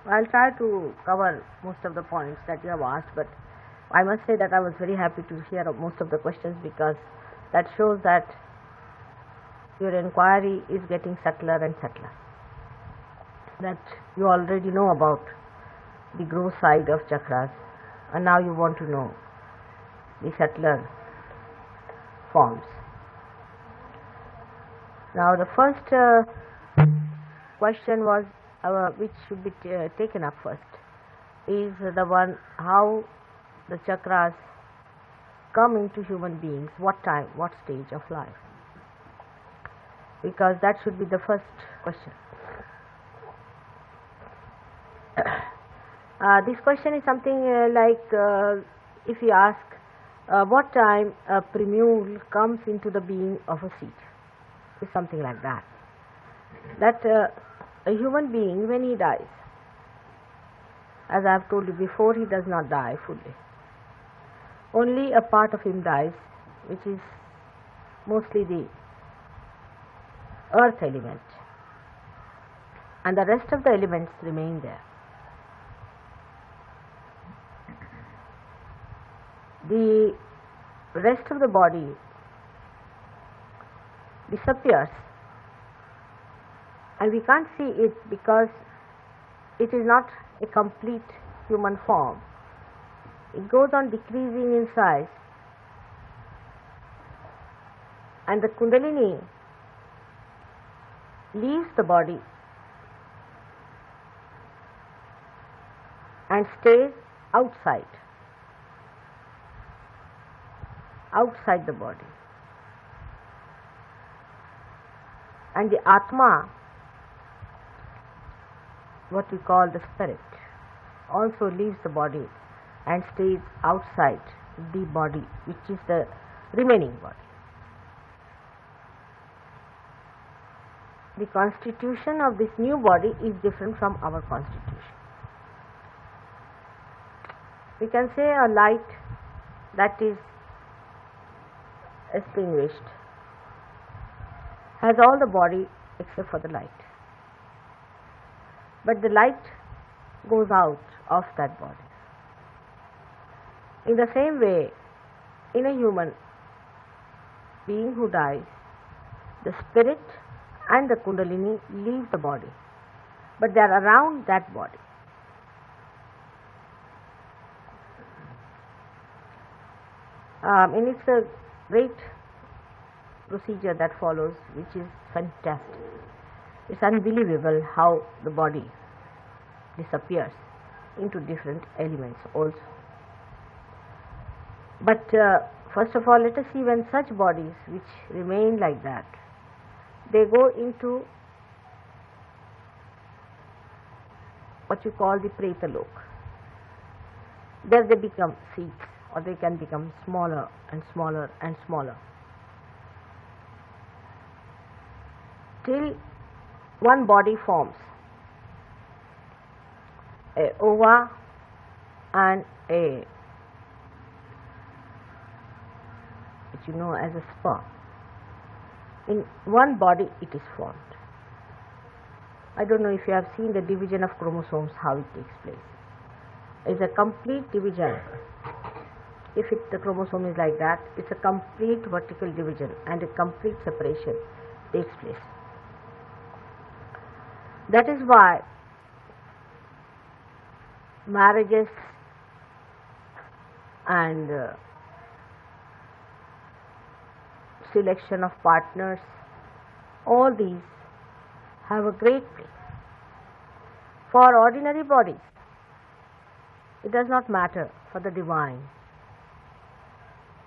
I'll try to cover most of the points that you have asked, but I must say that I was very happy to hear most of the questions, because that shows that your inquiry is getting subtler and subtler. That you already know about the gross side of chakras, and now you want to know the subtler forms. Now the first question was, which should be taken up first, is the one how the chakras come into human beings, what time, what stage of life, because that should be the first question. This question is something like if you ask what time a primule comes into the being of a seed, it's something like that. That a human being, when he dies, as I have told you before, he does not die fully. Only a part of him dies, which is mostly the earth element, and the rest of the elements remain there. The rest of the body disappears, and we can't see it because it is not a complete human form. It goes on decreasing in size, and the Kundalini leaves the body and stays outside the body. And the Atma, what we call the spirit, also leaves the body and stays outside the body, which is the remaining body. The constitution of this new body is different from our constitution. We can say a light that is extinguished has all the body except for the light, but the light goes out of that body. In the same way, in a human being who dies, the spirit and the Kundalini leave the body, but they are around that body. And it's a great procedure that follows, which is fantastic. It's unbelievable how the body disappears into different elements also. But first of all, let us see when such bodies which remain like that, they go into what you call the Pretalok. There they become seeds, or they can become smaller and smaller and smaller, till one body forms, a ova and a, which you know as a sperm. In one body it is formed. I don't know if you have seen the division of chromosomes, how it takes place. It's a complete division. If the chromosome is like that, it's a complete vertical division and a complete separation takes place. That is why marriages and selection of partners, all these have a great place. For ordinary bodies, it does not matter. For the divine,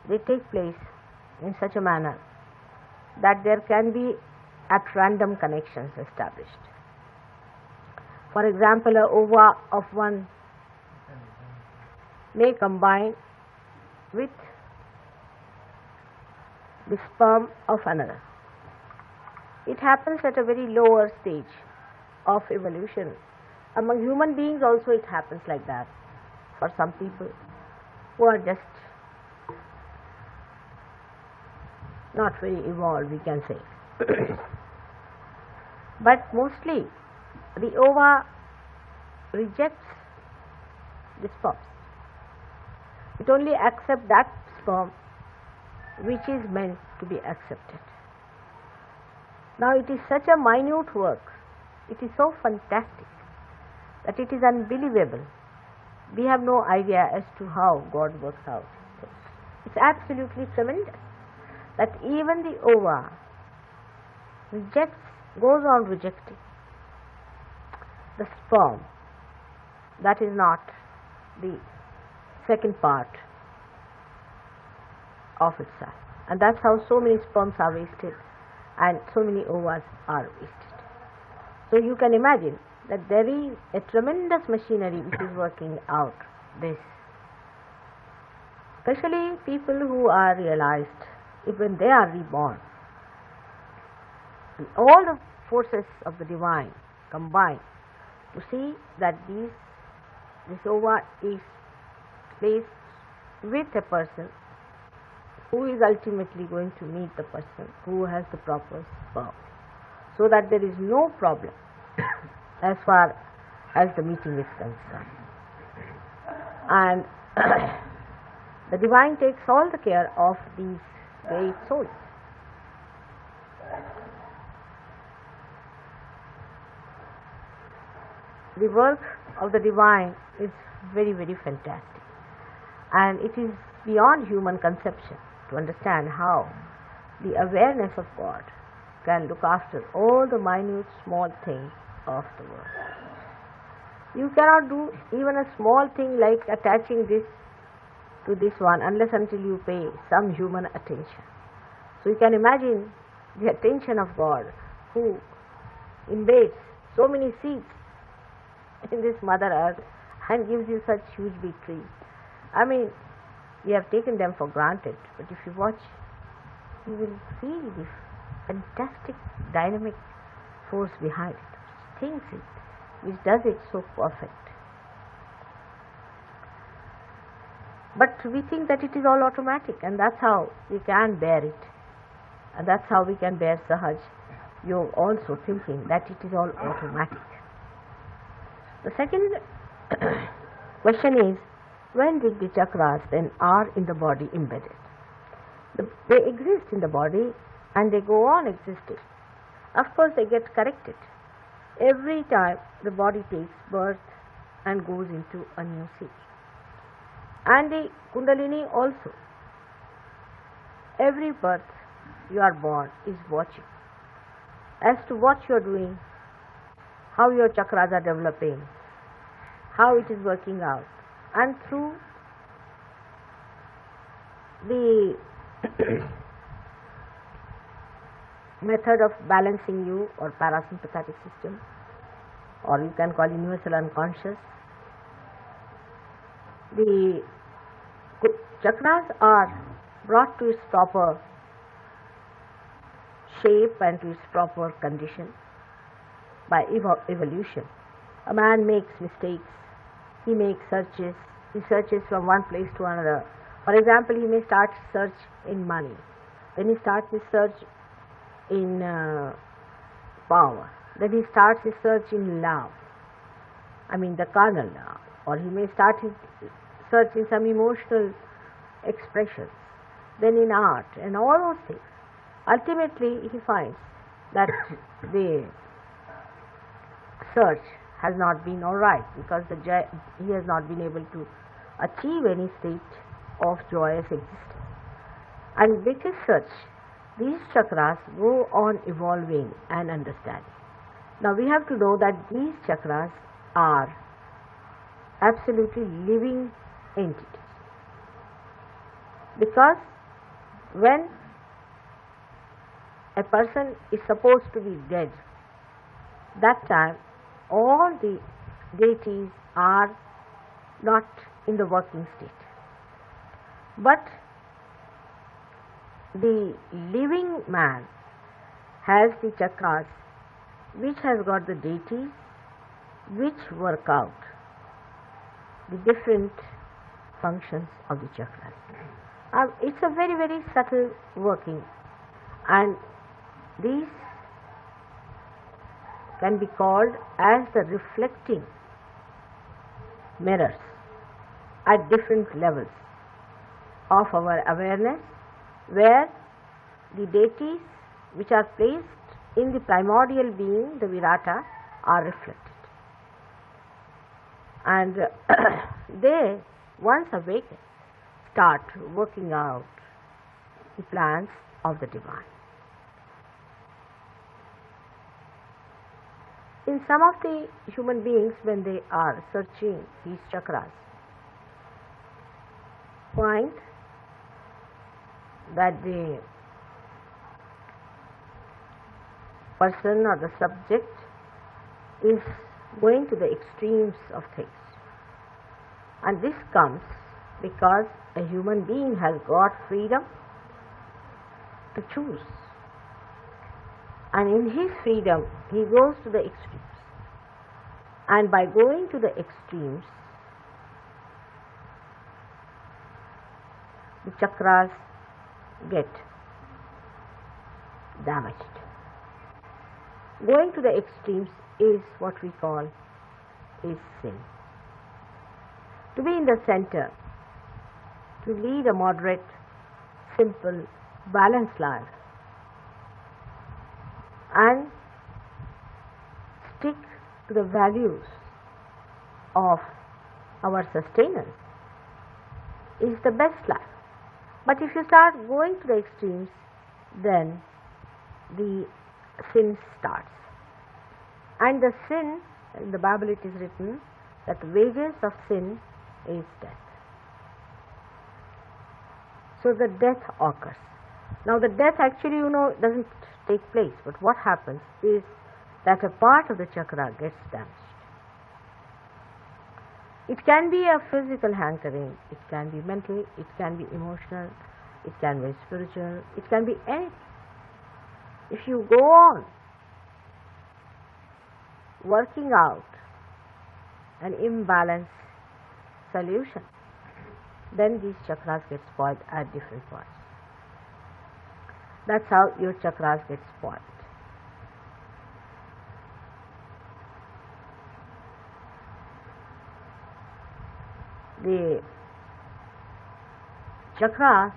they take place in such a manner that there can be at random connections established. For example, a ova of one may combine with the sperm of another. It happens at a very lower stage of evolution. Among human beings also it happens like that. For some people who are just not very evolved, we can say. But mostly the ova rejects the sperms. It only accepts that sperm which is meant to be accepted. Now it is such a minute work, it is so fantastic that it is unbelievable. We have no idea as to how God works out. It's absolutely tremendous that even the ova goes on rejecting the sperm that is not the second part of itself. And that's how so many sperms are wasted and so many ovas are wasted. So you can imagine that there is a tremendous machinery which is working out this. Especially people who are realized, even they are reborn, all the forces of the divine combine to see that this ova is placed with a person who is ultimately going to meet the person who has the proper sperm, so that there is no problem as far as the meeting is concerned. And the divine takes all the care of these great souls. The work of the divine is very, very fantastic, and it is beyond human conception to understand how the awareness of God can look after all the minute small things of the world. You cannot do even a small thing like attaching this to this one unless until you pay some human attention. So you can imagine the attention of God who invades so many seeds in this Mother Earth and gives you such huge big trees. I mean, we have taken them for granted, but if you watch, you will see the fantastic dynamic force behind it, which thinks it, which does it so perfect. But we think that it is all automatic, and that's how we can bear it. And that's how we can bear Sahaj Yoga also, thinking that it is all automatic. The second question is, when did the chakras then are in the body embedded? They exist in the body and they go on existing. Of course, they get corrected every time the body takes birth and goes into a new seed. And the Kundalini also. Every birth you are born is watching as to what you are doing, how your chakras are developing, how it is working out. And through the method of balancing you or parasympathetic system, or you can call universal unconscious, the chakras are brought to its proper shape and to its proper condition by evolution. A man makes mistakes, he makes searches, he searches from one place to another. For example, he may start search in money, then he starts his search in power, then he starts his search in love, the carnal love, or he may start his search in some emotional expressions, then in art and all those things. Ultimately, he finds that the search has not been all right because he has not been able to achieve any state of joyous existence. And because such, these chakras go on evolving and understanding. Now we have to know that these chakras are absolutely living entities, because when a person is supposed to be dead, that time all the deities are not in the working state. But the living man has the chakras which has got the deities which work out the different functions of the chakras. It's a very, very subtle working, and these can be called as the reflecting mirrors at different levels of our awareness, where the deities which are placed in the primordial being, the Virata, are reflected. And they, once awakened, start working out the plans of the divine. In some of the human beings, when they are searching these chakras, find that the person or the subject is going to the extremes of things. And this comes because a human being has got freedom to choose. And in his freedom, he goes to the extremes. And by going to the extremes, the chakras get damaged. Going to the extremes is what we call is sin. To be in the center, to lead a moderate, simple, balanced life, and stick to the values of our sustenance is the best life. But if you start going to the extremes, then the sin starts. And the sin, in the Bible it is written that the wages of sin is death. So the death occurs. Now the death actually, doesn't take place, but what happens is that a part of the chakra gets damaged. It can be a physical hankering, it can be mental, it can be emotional, it can be spiritual, it can be anything. If you go on working out an imbalanced solution, then these chakras get spoiled at different points. That's how your chakras get spoiled. The chakras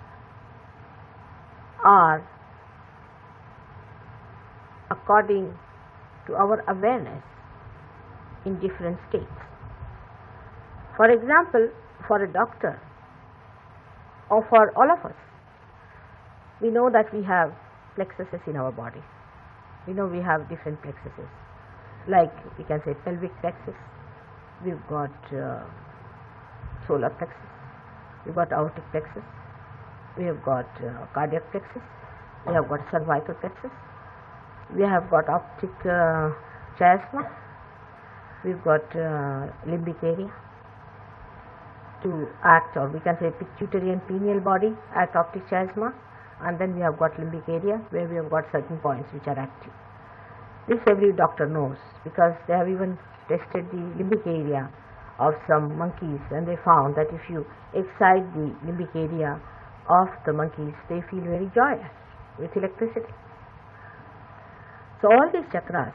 are according to our awareness in different states. For example, for a doctor or for all of us, we know that we have plexuses in our body. We know we have different plexuses. Like we can say pelvic plexus, we've got solar plexus, we've got aortic plexus, we have got cardiac plexus, we have got cervical plexus, we have got optic chiasma, we've got limbic area to act, or we can say pituitary and pineal body at optic chiasma, and then we have got limbic area where we have got certain points which are active. This every doctor knows because they have even tested the limbic area of some monkeys, and they found that if you excite the limbic area of the monkeys, they feel very joyous with electricity. So all these chakras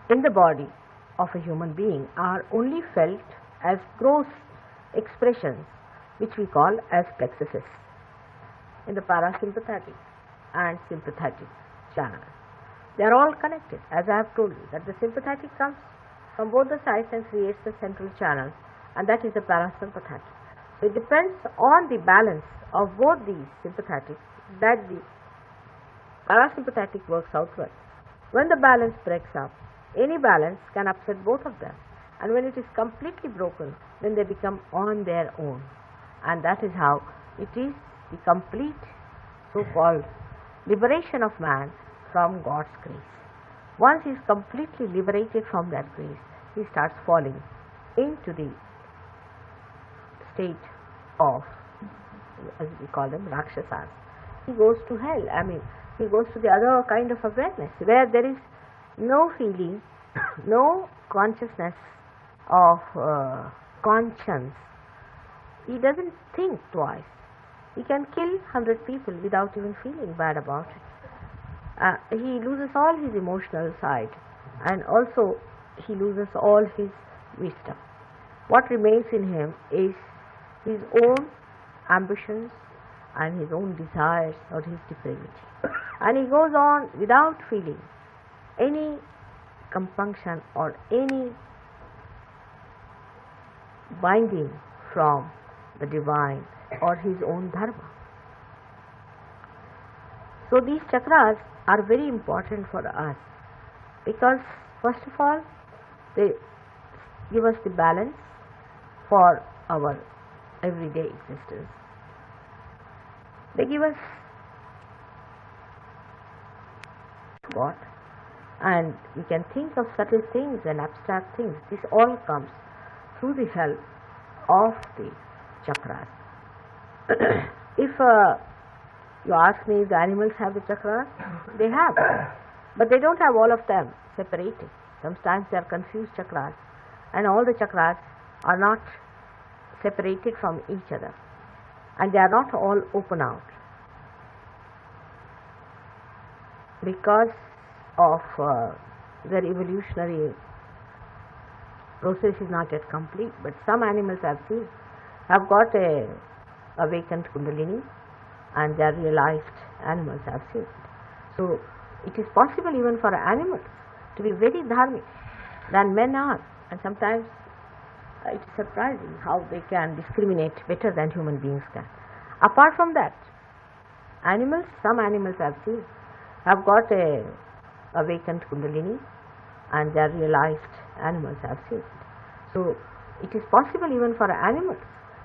in the body of a human being are only felt as gross expressions, which we call as plexuses in the parasympathetic and sympathetic channels. They are all connected, as I have told you, that the sympathetic comes from both the sides and creates the central channel, and that is the parasympathetic. So it depends on the balance of both these sympathetic that the parasympathetic works out well. When the balance breaks up, any balance can upset both of them, and when it is completely broken, then they become on their own, and that is how it is the complete so-called liberation of man from God's grace. Once he is completely liberated from that grace, he starts falling into the state of, as we call them, Rakshasas. He goes to hell. He goes to the other kind of awareness where there is no feeling, no consciousness of conscience. He doesn't think twice. He can kill 100 people without even feeling bad about it. He loses all his emotional side and also he loses all his wisdom. What remains in him is his own ambitions and his own desires or his depravity. And he goes on without feeling any compunction or any binding from the divine or his own dharma. So these chakras are very important for us because first of all they give us the balance for our everyday existence. They give us what? And we can think of subtle things and abstract things. This all comes through the help of the chakras. If you ask me if the animals have the chakras, they have. But they don't have all of them separated. Sometimes they are confused chakras, and all the chakras are not separated from each other, and they are not all open out because of their evolutionary process is not yet complete. But some animals I've seen have got a awakened kundalini, and they are realized animals I've seen. So it is possible even for animals to be very dharmic than men are, and sometimes it is surprising how they can discriminate better than human beings can. Apart from that, animals, some animals I've seen have got a awakened kundalini, and they are realized animals I've seen. So it is possible even for animals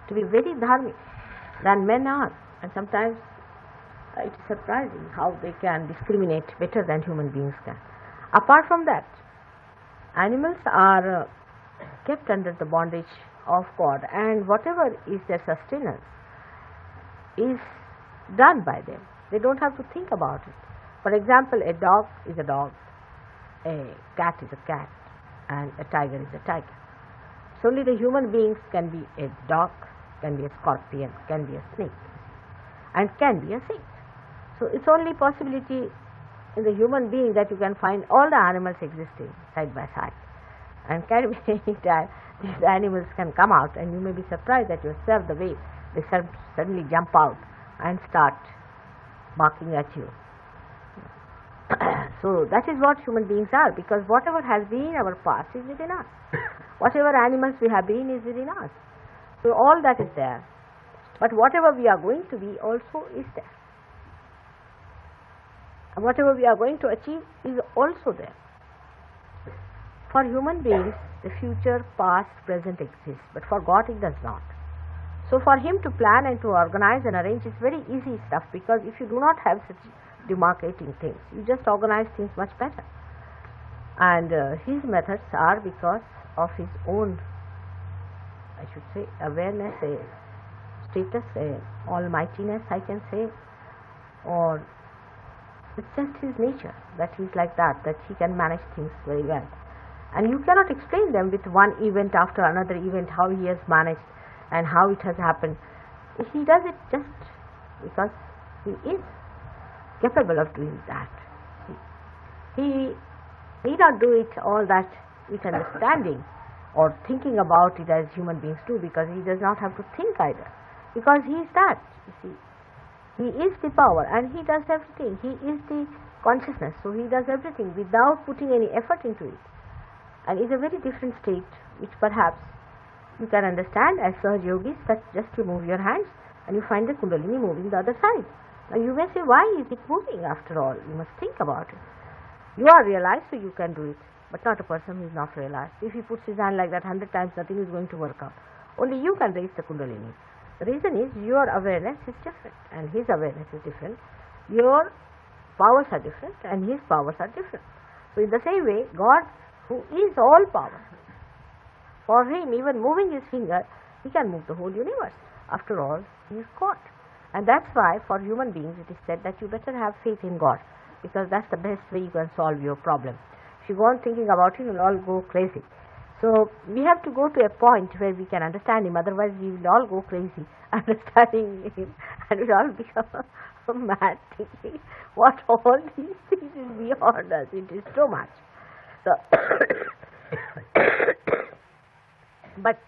to be very dharmic than men are, and sometimes it is surprising how they can discriminate better than human beings can. Apart from that, animals are kept under the bondage of God, and whatever is their sustenance is done by them. They don't have to think about it. For example, a dog is a dog, a cat is a cat, and a tiger is a tiger. So only the human beings can be a dog, can be a scorpion, can be a snake, and can be a saint. So it's only possibility in the human being that you can find all the animals existing side by side. And can be any time these animals can come out, and you may be surprised at yourself the way they suddenly jump out and start barking at you. So that is what human beings are, because whatever has been our past is within us. Whatever animals we have been is within us. So all that is there. But whatever we are going to be also is there. And whatever we are going to achieve is also there. For human beings, the future, past, present exists, but for God it does not. So for Him to plan and to organize and arrange is very easy stuff, because if you do not have such demarcating things, you just organize things much better. And His methods are because of His own, I should say, awareness, a status, a almightiness, I can say, or it's just His nature that He's like that He can manage things very well. And you cannot explain them with one event after another event, how He has managed and how it has happened. He does it just because He is capable of doing that. He need not do it all that with understanding or thinking about it as human beings do, because He does not have to think either, because He is that. You see, He is the power and He does everything. He is the consciousness, so He does everything without putting any effort into it. And it's a very different state, which perhaps you can understand as Sahaj Yogis, that just you move your hands and you find the Kundalini moving the other side. Now you may say, why is it moving after all? You must think about it. You are realized, so you can do it, but not a person who is not realized. If he puts his hand like that 100 times, nothing is going to work out. Only you can raise the Kundalini. The reason is your awareness is different and his awareness is different. Your powers are different and his powers are different. So in the same way, God, who is all power, for Him, even moving His finger, He can move the whole universe. After all, He is God. And that's why for human beings it is said that you better have faith in God, because that's the best way you can solve your problem. If you go on thinking about it, you will all go crazy. So we have to go to a point where we can understand Him, otherwise we will all go crazy understanding Him, and we will all become mad thinking what all these things is beyond us. It is too much. So but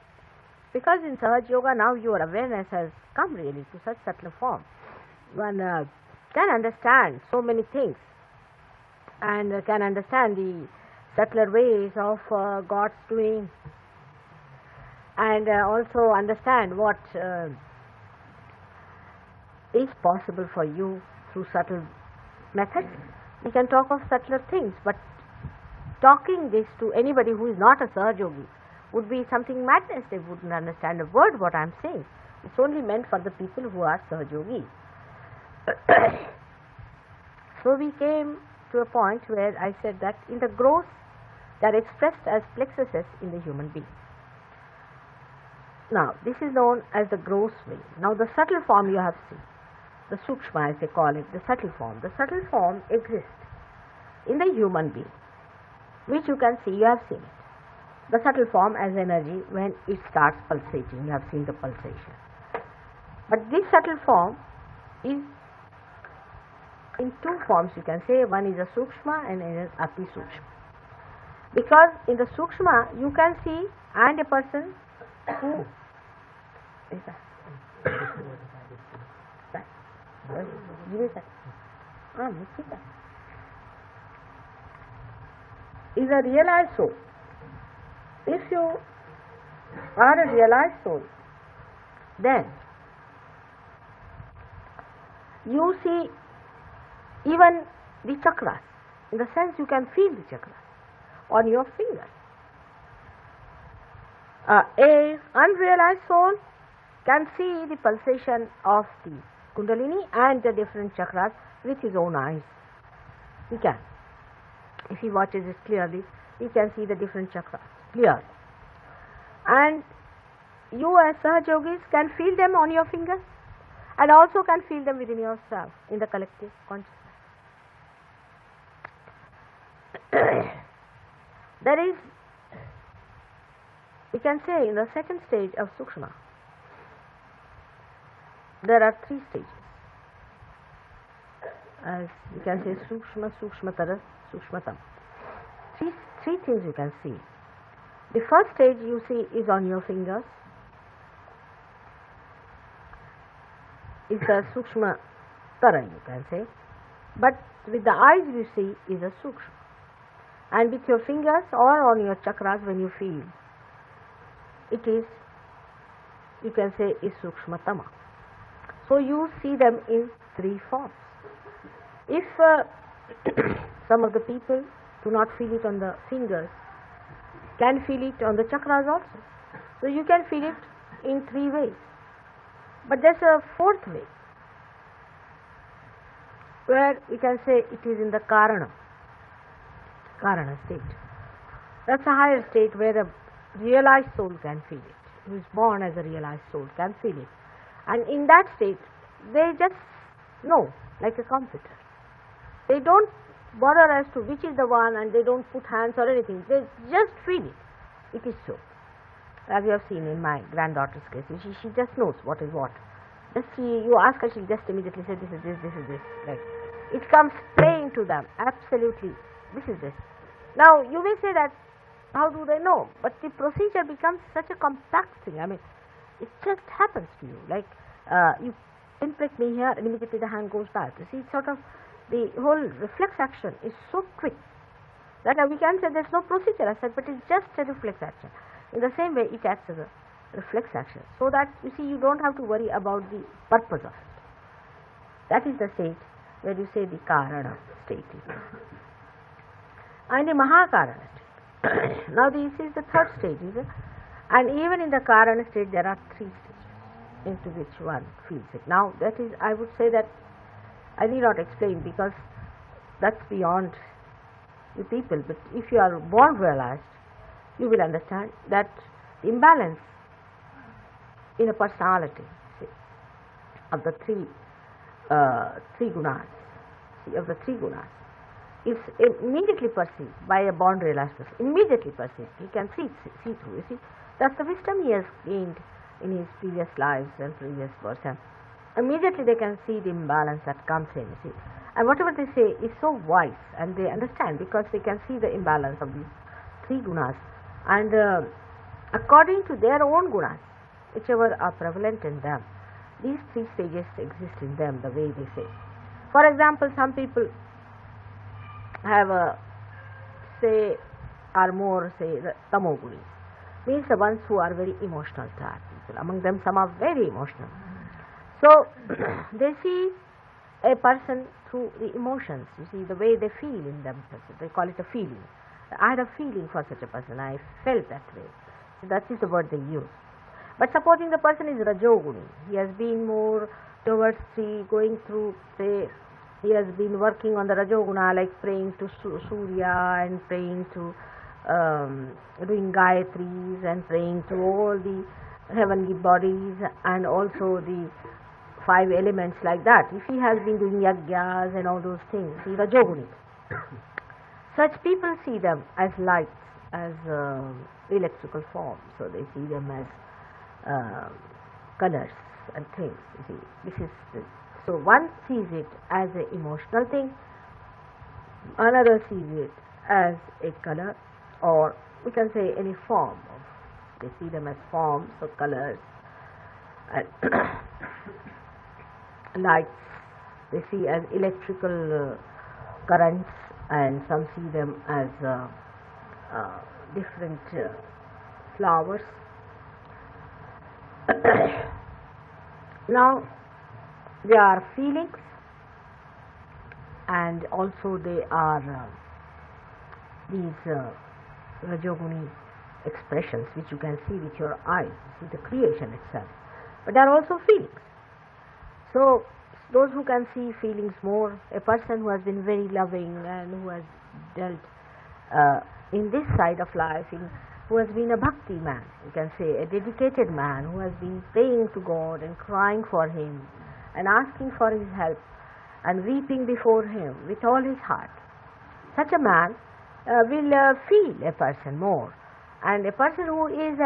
because in Sahaj Yoga now your awareness has come really to such subtle form, one can understand so many things and can understand the subtler ways of God's doing, and also understand what is possible for you through subtle methods. We can talk of subtler things, but talking this to anybody who is not a Sahaj Yogi would be something madness. They wouldn't understand a word what I am saying. It's only meant for the people who are Sahaj Yogis. So we came to a point where I said that in the gross they are expressed as plexuses in the human being. Now this is known as the gross way. Now the subtle form you have seen, the sukshma as they call it, the subtle form. The subtle form exists in the human being, which you can see, you have seen it. The subtle form as energy when it starts pulsating, you have seen the pulsation. But this subtle form is in two forms, you can say. One is a sukshma and another is ati sukshma. Because in the sukshma you can see, and a person who is that? Is a realized soul. If you are a realized soul, then you see even the chakras. In the sense you can feel the chakras on your fingers. A unrealized soul can see the pulsation of the kundalini and the different chakras with his own eyes. He can. If he watches it clearly, he can see the different chakras clearly. And you as Sahaj Yogis can feel them on your fingers and also can feel them within yourself in the collective consciousness. There is, we can say, in the second stage of Sukshma, there are three stages. As you can say, Sukshma, Sukshmatara, Sukshmatam. Three things you can see. The first stage you see is on your fingers. It's a Sukshmatara, you can say. But with the eyes you see is a Sukshma. And with your fingers or on your chakras when you feel, it is, you can say, is Sukshmatama. So you see them in three forms. If some of the people do not feel it on the fingers, can feel it on the chakras also. So you can feel it in three ways. But there's a fourth way, where we can say it is in the Karana state. That's a higher state where a realized soul can feel it, who is born as a realized soul can feel it. And in that state, they just know, like a computer. They don't bother as to which is the one, and they don't put hands or anything. They just feel it. It is so. As you have seen in my granddaughter's case, she just knows what is what. Just you ask her, she'll just immediately say, this is this, this is this. Like, it comes plain to them, absolutely. This is this. Now, you may say that, how do they know? But the procedure becomes such a compact thing. I mean, it just happens to you. Like, you pinprick me here, and immediately the hand goes back. You see, it's sort of, the whole reflex action is so quick that we can say there's no procedure as such, but it's just a reflex action. In the same way, it acts as a reflex action, so that you see you don't have to worry about the purpose of it. That is the state where you say the Karana state is there. And the Mahakarana state. Now this is the third stage, is it? And even in the Karana state there are three stages into which one feels it. Now that is, I would say that I need not explain because that's beyond you people, but if you are born realized, you will understand that the imbalance in a personality, see, of the three gunas, of the three gunas, is immediately perceived by a born realized person. Immediately perceived. He can see through. You see, that's the wisdom he has gained in his previous lives and previous births. And immediately they can see the imbalance that comes in. You see, And whatever they say is so wise, and they understand because they can see the imbalance of these three gunas, and according to their own gunas, whichever are prevalent in them, these three stages exist in them, the way they say. For example, some people have are more, the tamogunis, means the ones who are very emotional type people. Among them, some are very emotional. So they see a person through the emotions. You see, the way they feel in themselves. They call it a feeling. I had a feeling for such a person. I felt that way. So that is the word they use. But supposing the person is rajoguni, he has been more towards going through, say, he has been working on the rajoguna, like praying to Surya and praying to doing gayatris and praying to all the heavenly bodies and also the 5 elements like that. If he has been doing yagyas and all those things, he is rajoguni. Such people see them as lights, as electrical forms, so they see them as colors and things. You see, this is so one sees it as an emotional thing, another sees it as a color, or we can say any form of. They see them as forms or colors, and lights. They see as electrical currents, and some see them as different flowers. Now they are feelings, and also they are these rajoguni expressions which you can see with your eyes, see the creation itself, but they are also feelings. So those who can see feelings more, a person who has been very loving and who has dealt in this side of life, who has been a bhakti man, you can say a dedicated man who has been praying to God and crying for him and asking for his help and weeping before him with all his heart. Such a man will feel a person more, and a person who is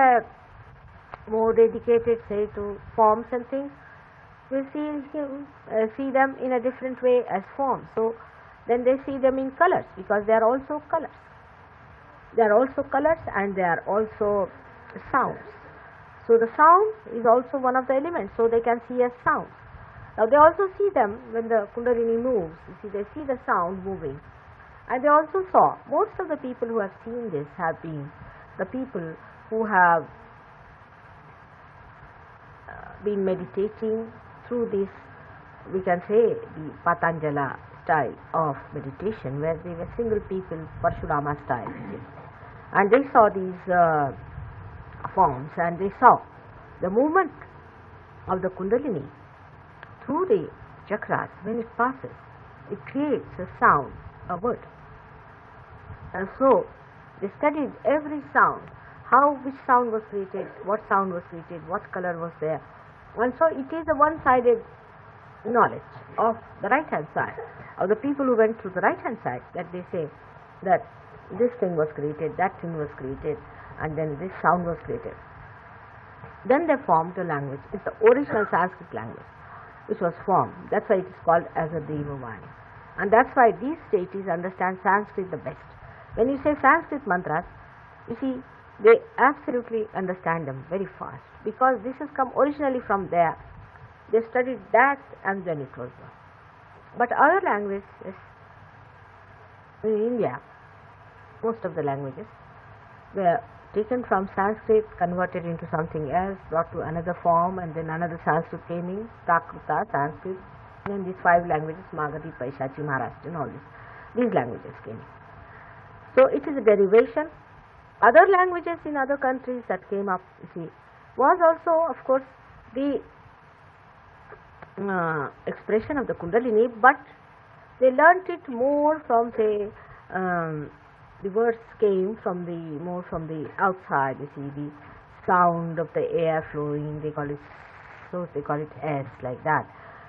more dedicated, say, to forms and things, will see them in a different way as forms. So then they see them in colors, because they are also colors. They are also colors, and they are also sounds. So the sound is also one of the elements, so they can see as sounds. Now they also see them when the Kundalini moves. You see, they see the sound moving, and they also saw. Most of the people who have seen this have been the people who have been meditating through this, we can say, the Patanjala style of meditation, where they were single people, Parshurama style, and they saw these forms, and they saw the movement of the Kundalini through the chakras. When it passes, it creates a sound, a word, and so they studied every sound, which sound was created, what sound was created, what color was there. And so it is a one-sided knowledge of the right-hand side, of the people who went through the right-hand side, that they say that this thing was created, that thing was created, and then this sound was created. Then they formed a language. It's the original Sanskrit language which was formed. That's why it is called as a Devavani. And that's why these deities understand Sanskrit the best. When you say Sanskrit mantras, you see, they absolutely understand them very fast, because this has come originally from there. They studied that and then it was done. But other languages in India, most of the languages were taken from Sanskrit, converted into something else, brought to another form, and then another Sanskrit came in, Prakruta, Sanskrit, and then these 5 languages, Magadhi, Paishachi, Maharashtra, and all these languages came in. So it is a derivation. Other languages in other countries that came up, you see, was also, of course, the expression of the Kundalini, but they learnt it more from, say, the words came from more from the outside. You see, the sound of the air flowing, they call it S, like that.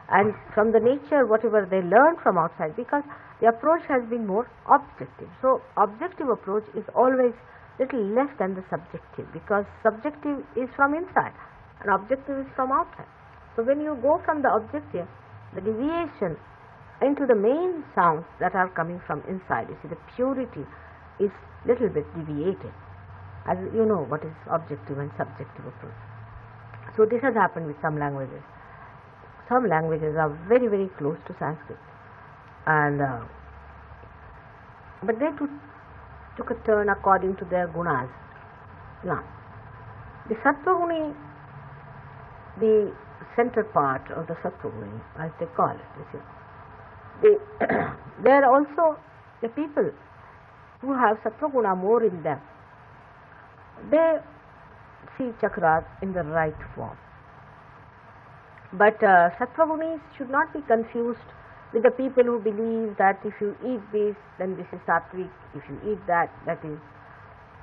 And from the nature, whatever they learned from outside, because the approach has been more objective. So objective approach is always little less than the subjective, because subjective is from inside and objective is from outside. So when you go from the objective, the deviation into the main sounds that are coming from inside. You see, the purity is little bit deviated. As you know what is objective and subjective approach. So this has happened with some languages. Some languages are very, very close to Sanskrit, and but they took a turn according to their gunas. Now, the sattva guni, the center part of the sattva guni, as they call it, you see, they are also the people who have sattva guna more in them. They see chakras in the right form. But sattva gunis should not be confused with the people who believe that if you eat this, then this is sattvic, if you eat that, that is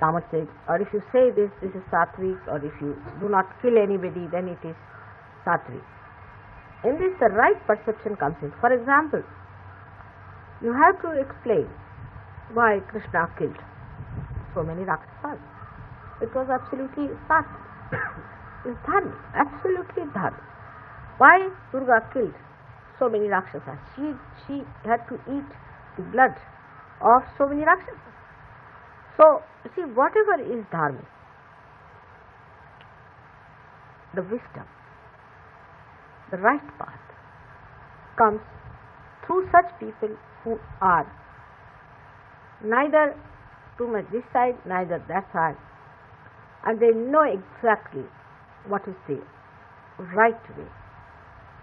tamasic, or if you say this, this is sattvic, or if you do not kill anybody, then it is sattvic. In this, the right perception comes in. For example, you have to explain why Krishna killed so many Rakshasas. It was absolutely sattvic. It's dharmic, absolutely dharmic. Why Durga killed so many Rakshasas? She had to eat the blood of so many Rakshasas. So, you see, whatever is dharmic, the wisdom, the right path, comes through such people who are neither too much this side, neither that side, and they know exactly what is the right way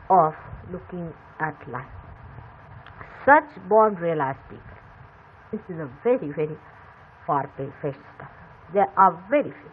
of looking at life. Such born realized people, this is a very, very far-fetched stuff. There are very few.